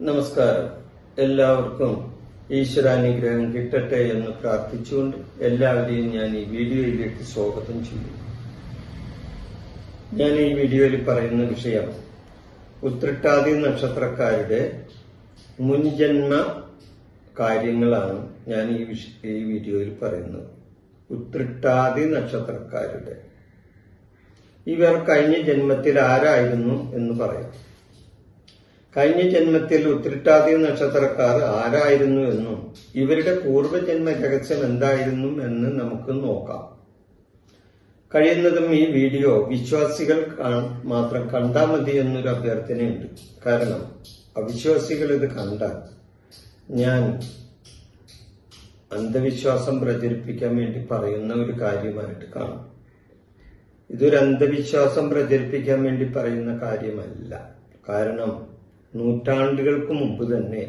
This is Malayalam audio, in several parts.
നമസ്കാരം. എല്ലാവർക്കും ഈശ്വരാനുഗ്രഹം കിട്ടട്ടെ എന്ന് പ്രാർത്ഥിച്ചുകൊണ്ട് എല്ലാവരെയും ഞാൻ ഈ വീഡിയോയിലേക്ക് സ്വാഗതം ചെയ്യുന്നു. ഞാൻ ഈ വീഡിയോയിൽ പറയുന്ന വിഷയം ഉത്രട്ടാതി നക്ഷത്രക്കാരുടെ മുൻജന്മ കാര്യങ്ങളാണ് ഞാൻ ഈ വീഡിയോയിൽ പറയുന്നത്. ഉത്രട്ടാതി നക്ഷത്രക്കാരുടെ ഇവർ കഴിഞ്ഞ ജന്മത്തിൽ ആരായിരുന്നു എന്ന് പറയാം. കഴിഞ്ഞ ജന്മത്തിൽ ഉത്രട്ടാതി നക്ഷത്രക്കാർ ആരായിരുന്നു എന്നും ഇവരുടെ പൂർവ്വജന്മ രഹസ്യം എന്തായിരുന്നു എന്ന് നമുക്ക് നോക്കാം. കഴിയുന്നതും ഈ വീഡിയോ വിശ്വാസികൾ മാത്രം കണ്ടാൽ മതി എന്നൊരു അഭ്യർത്ഥനയുണ്ട്. കാരണം അവിശ്വാസികൾ ഇത് കണ്ടാൽ ഞാൻ അന്ധവിശ്വാസം പ്രചരിപ്പിക്കാൻ വേണ്ടി പറയുന്ന ഒരു കാര്യമായിട്ട് കാണും. ഇതൊരു അന്ധവിശ്വാസം പ്രചരിപ്പിക്കാൻ വേണ്ടി പറയുന്ന കാര്യമല്ല. കാരണം നൂറ്റാണ്ടുകൾക്ക് മുമ്പ് തന്നെ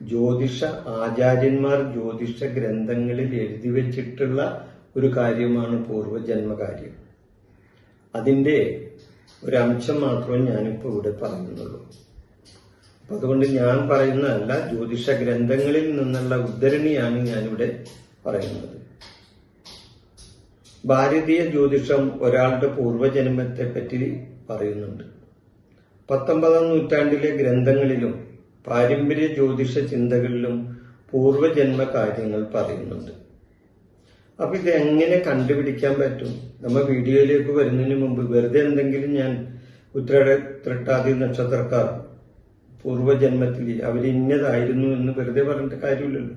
ജ്യോതിഷ ആചാര്യന്മാർ ജ്യോതിഷ ഗ്രന്ഥങ്ങളിൽ എഴുതി വച്ചിട്ടുള്ള ഒരു കാര്യമാണ് പൂർവ്വജന്മകാര്യം. അതിന്റെ ഒരംശം മാത്രമേ ഞാനിപ്പോൾ ഇവിടെ പറയുന്നുള്ളൂ. അപ്പൊ അതുകൊണ്ട് ഞാൻ പറയുന്നതല്ല, ജ്യോതിഷ ഗ്രന്ഥങ്ങളിൽ നിന്നുള്ള ഉദ്ധരണിയാണ് ഞാനിവിടെ പറയുന്നത്. ഭാരതീയ ജ്യോതിഷം ഒരാളുടെ പൂർവ്വജന്മത്തെ പറ്റി പറയുന്നുണ്ട്. 19-ാം നൂറ്റാണ്ടിലെ ഗ്രന്ഥങ്ങളിലും പാരമ്പര്യ ജ്യോതിഷ ചിന്തകളിലും പൂർവ്വജന്മ കാര്യങ്ങൾ പറയുന്നുണ്ട്. അപ്പൊ ഇത് എങ്ങനെ കണ്ടുപിടിക്കാൻ പറ്റും? നമ്മൾ വീഡിയോയിലേക്ക് വരുന്നതിന് മുമ്പ് വെറുതെ എന്തെങ്കിലും ഞാൻ ഉത്രട്ടാതി നക്ഷത്രക്കാർ പൂർവ്വജന്മത്തിൽ അവരിന്നതായിരുന്നു എന്ന് വെറുതെ പറഞ്ഞിട്ട് കാര്യമില്ലല്ലോ.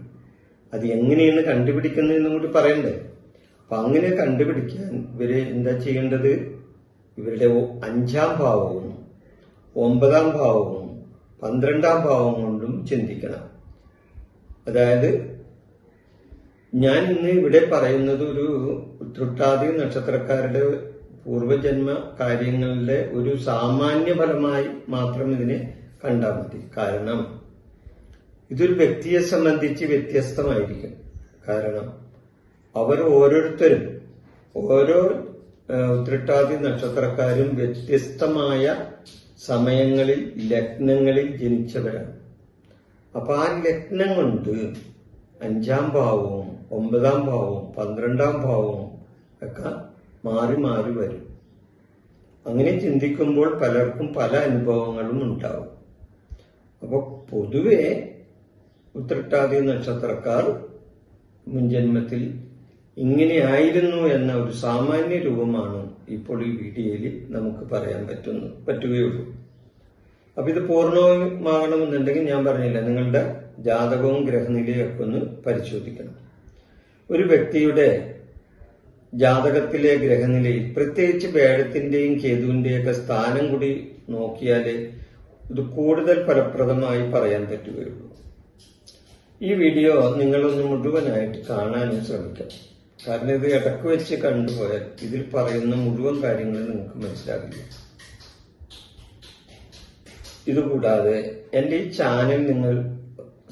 അത് എങ്ങനെയാണ് കണ്ടുപിടിക്കുന്നതെന്നും കൂടി പറയണ്ടേ. അപ്പൊ അങ്ങനെ കണ്ടുപിടിക്കാൻ ഇവര് എന്താ ചെയ്യേണ്ടത്? ഇവരുടെ 5-ാം ഭാവവും 9-ാം ഭാവവും 12-ാം ഭാവം കൊണ്ടും ചിന്തിക്കണം. അതായത് ഞാൻ ഇന്ന് ഇവിടെ പറയുന്നത് ഒരു ഉത്രട്ടാതി നക്ഷത്രക്കാരുടെ പൂർവ്വജന്മ കാര്യങ്ങളുടെ ഒരു സാമാന്യ ഫലമായി മാത്രം ഇതിനെ കണ്ടാൽ മതി. കാരണം ഇതൊരു വ്യക്തിയെ സംബന്ധിച്ച് വ്യത്യസ്തമായിരിക്കും. കാരണം അവർ ഓരോരുത്തരും ഓരോ ഉത്രട്ടാതി നക്ഷത്രക്കാരും വ്യത്യസ്തമായ സമയങ്ങളിൽ ലഗ്നങ്ങളിൽ ജനിച്ചവരാണ്. അപ്പൊ ആ ലഗ്നം കൊണ്ട് 5-ാം ഭാവവും 9-ാം ഭാവവും 12-ാം ഭാവവും ഒക്കെ മാറി മാറി വരും. അങ്ങനെ ചിന്തിക്കുമ്പോൾ പലർക്കും പല അനുഭവങ്ങളും ഉണ്ടാവും. അപ്പൊ പൊതുവെ ഉത്രട്ടാതി നക്ഷത്രക്കാർ മുൻജന്മത്തിൽ ഇങ്ങനെയായിരുന്നു എന്ന ഒരു സാമാന്യ രൂപമാണ് ഇപ്പോൾ ഈ വീഡിയോയിൽ നമുക്ക് പറയാൻ പറ്റുകയുള്ളൂ. അപ്പൊ ഇത് പൂർണ്ണമാകണമെന്നുണ്ടെങ്കിൽ ഞാൻ പറഞ്ഞില്ല, നിങ്ങളുടെ ജാതകവും ഗ്രഹനിലയൊക്കെ ഒന്ന് പരിശോധിക്കണം. ഒരു വ്യക്തിയുടെ ജാതകത്തിലെ ഗ്രഹനിലയിൽ പ്രത്യേകിച്ച് വേഴത്തിന്റെയും കേതുവിന്റെയൊക്കെ സ്ഥാനം കൂടി നോക്കിയാലേ ഇത് കൂടുതൽ ഫലപ്രദമായി പറയാൻ പറ്റുകയുള്ളൂ. ഈ വീഡിയോ നിങ്ങളൊന്ന് മുഴുവനായിട്ട് കാണാനും ശ്രമിക്കാം. കാരണം ഇത് ഇടക്ക് വെച്ച് കണ്ടുപോയാൽ ഇതിൽ പറയുന്ന മുഴുവൻ കാര്യങ്ങളും നിങ്ങൾക്ക് മനസ്സിലാകില്ല. ഇതുകൂടാതെ എന്റെ ഈ ചാനൽ നിങ്ങൾ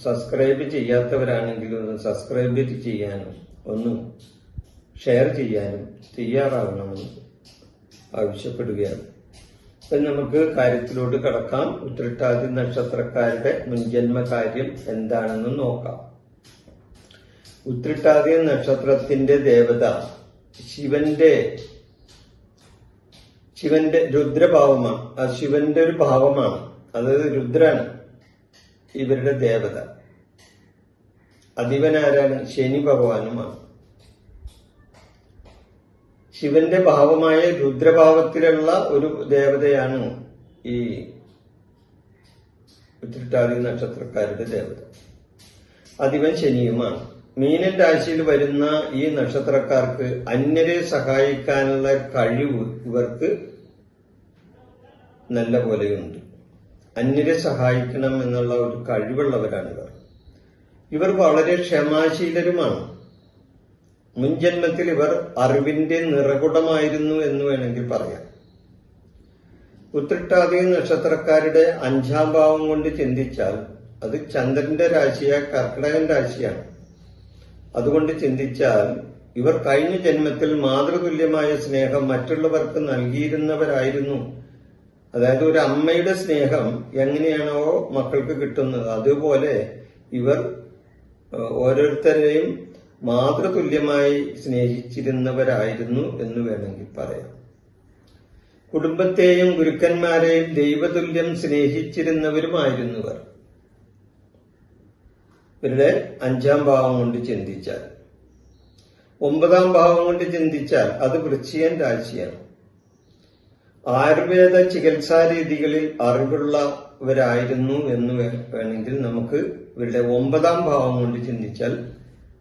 സബ്സ്ക്രൈബ് ചെയ്യാത്തവരാണെങ്കിൽ ഒന്ന് സബ്സ്ക്രൈബ് ചെയ്യാനും ഒന്ന് ഷെയർ ചെയ്യാനും തയ്യാറാവണമെന്ന് ആവശ്യപ്പെടുകയാണ്. അപ്പം നമുക്ക് കാര്യത്തിലോട്ട് കടക്കാം. ഉത്രട്ടാതി നക്ഷത്രക്കാരുടെ മുൻജന്മ കാര്യം എന്താണെന്ന് നോക്കാം. ഉത്രട്ടാതി നക്ഷത്രത്തിന്റെ ദേവത ശിവന്റെ രുദ്രഭാവമാണ്. അത് ശിവന്റെ ഒരു ഭാവമാണ്. അത് രുദ്രാണ് ഇവരുടെ ദേവത. അധിപനാരാണ്? ശനി ഭഗവാനുമാണ്. ശിവന്റെ ഭാവമായ രുദ്രഭാവത്തിലുള്ള ഒരു ദേവതയാണ് ഈ ഉത്രട്ടാതി നക്ഷത്രക്കാരുടെ ദേവത. അധിപൻ ശനിയുമാണ്. മീനൻ രാശിയിൽ വരുന്ന ഈ നക്ഷത്രക്കാർക്ക് അന്യരെ സഹായിക്കാനുള്ള കഴിവ് ഇവർക്ക് നല്ല പോലെയുണ്ട്. അന്യരെ സഹായിക്കണം എന്നുള്ള ഒരു കഴിവുള്ളവരാണ് ഇവർ. ഇവർ വളരെ ക്ഷമാശീലരുമാണ്. മുൻജന്മത്തിൽ ഇവർ അറിവിന്റെ നിറകുടമായിരുന്നു എന്ന് വേണമെങ്കിൽ പറയാം. ഉത്രട്ടാതി നക്ഷത്രക്കാരുടെ 5-ാം ഭാവം കൊണ്ട് ചിന്തിച്ചാൽ അത് ചന്ദ്രന്റെ രാശിയായ കർക്കിടകൻ രാശിയാണ്. അതുകൊണ്ട് ചിന്തിച്ചാൽ ഇവർ കഴിഞ്ഞ ജന്മത്തിൽ മാതൃതുല്യമായ സ്നേഹം മറ്റുള്ളവർക്ക് നൽകിയിരുന്നവരായിരുന്നു. അതായത് ഒരു അമ്മയുടെ സ്നേഹം എങ്ങനെയാണോ മക്കൾക്ക് കിട്ടുന്നത്, അതുപോലെ ഇവർ ഓരോരുത്തരെയും മാതൃതുല്യമായി സ്നേഹിച്ചിരുന്നവരായിരുന്നു എന്ന് വേണമെങ്കിൽ പറയാം. കുടുംബത്തെയും ഗുരുക്കന്മാരെയും ദൈവതുല്യം സ്നേഹിച്ചിരുന്നവരുമായിരുന്നവർ. ഇവരുടെ 5-ാം ഭാവം കൊണ്ട് ചിന്തിച്ചാൽ, 9-ാം ഭാവം കൊണ്ട് ചിന്തിച്ചാൽ അത് വൃശ്ചികൻ രാശിയാണ്. ആയുർവേദ ചികിത്സാ രീതികളിൽ അറിവുള്ളവരായിരുന്നു എന്ന് വേണമെങ്കിൽ നമുക്ക് ഇവരുടെ 9-ാം ഭാവം കൊണ്ട് ചിന്തിച്ചാൽ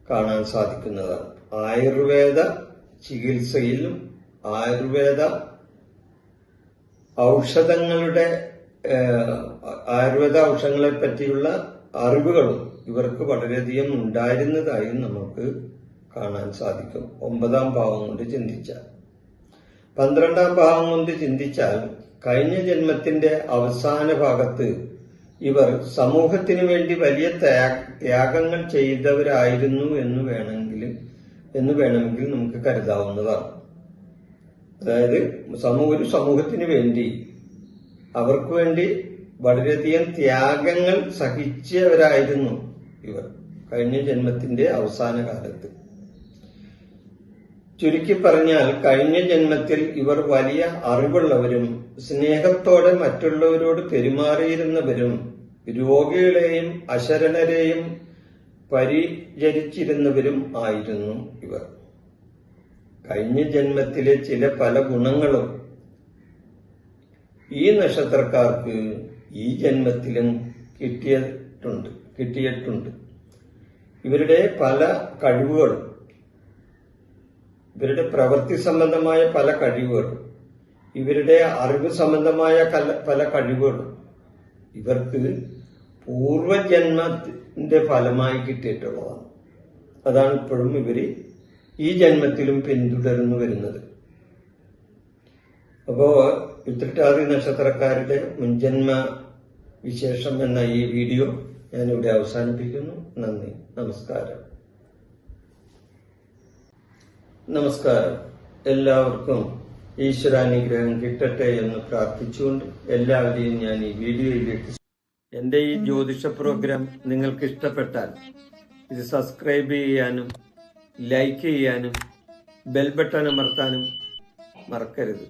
കാണാൻ സാധിക്കുന്നതാണ്. ആയുർവേദ ചികിത്സയിലും ആയുർവേദ ഔഷധങ്ങളെ പറ്റിയുള്ള അറിവുകളും ഇവർക്ക് വളരെയധികം ഉണ്ടായിരുന്നതായും നമുക്ക് കാണാൻ സാധിക്കും 9-ാം ഭാവം കൊണ്ട് ചിന്തിച്ചാൽ. 12-ാം ഭാവം കൊണ്ട് ചിന്തിച്ചാൽ കഴിഞ്ഞ ജന്മത്തിന്റെ അവസാന ഭാഗത്ത് ഇവർ സമൂഹത്തിനു വേണ്ടി വലിയ ത്യാഗങ്ങൾ ചെയ്തവരായിരുന്നു എന്ന് വേണമെങ്കിൽ നമുക്ക് കരുതാവുന്നതാണ്. അതായത് ഒരു സമൂഹത്തിന് വേണ്ടി അവർക്ക് വേണ്ടി വളരെയധികം ത്യാഗങ്ങൾ സഹിച്ചവരായിരുന്നു ഇവർ കഴിഞ്ഞ ജന്മത്തിന്റെ അവസാന കാലത്ത്. ചുരുക്കി പറഞ്ഞാൽ കഴിഞ്ഞ ജന്മത്തിൽ ഇവർ വലിയ അറിവുള്ളവരും സ്നേഹത്തോടെ മറ്റുള്ളവരോട് പെരുമാറിയിരുന്നവരും രോഗികളെയും അശരണരെയും പരിചരിച്ചിരുന്നവരും ആയിരുന്നു ഇവർ. കഴിഞ്ഞ ജന്മത്തിലെ പല ഗുണങ്ങളും ഈ നക്ഷത്രക്കാർക്ക് ഈ ജന്മത്തിലും കിട്ടിയിട്ടുണ്ട്. ഇവരുടെ പല കഴിവുകളും, ഇവരുടെ പ്രവൃത്തി സംബന്ധമായ പല കഴിവുകളും, ഇവരുടെ അറിവ് സംബന്ധമായ പല കഴിവുകളും ഇവർക്ക് പൂർവജന്മത്തിന്റെ ഫലമായി കിട്ടിയിട്ടുള്ളതാണ്. അതാണ് ഇപ്പോഴും ഇവര് ഈ ജന്മത്തിലും പിന്തുടർന്നു വരുന്നത്. അപ്പോ ഉത്രട്ടാതി നക്ഷത്രക്കാരുടെ മുൻജന്മ വിശേഷം എന്ന ഈ വീഡിയോ ഞാനിവിടെ അവസാനിപ്പിക്കുന്നു. നന്ദി, നമസ്കാരം. എല്ലാവർക്കും ഈശ്വരാനുഗ്രഹം കിട്ടട്ടെ എന്ന് പ്രാർത്ഥിച്ചുകൊണ്ട് എല്ലാവരെയും ഞാൻ ഈ വീഡിയോയിലേക്ക്. എന്റെ ഈ ജ്യോതിഷ പ്രോഗ്രാം നിങ്ങൾക്ക് ഇഷ്ടപ്പെട്ടാൽ ഇത് സബ്സ്ക്രൈബ് ചെയ്യാനും ലൈക്ക് ചെയ്യാനും ബെൽ ബട്ടൺ അമർത്താനും മറക്കരുത്.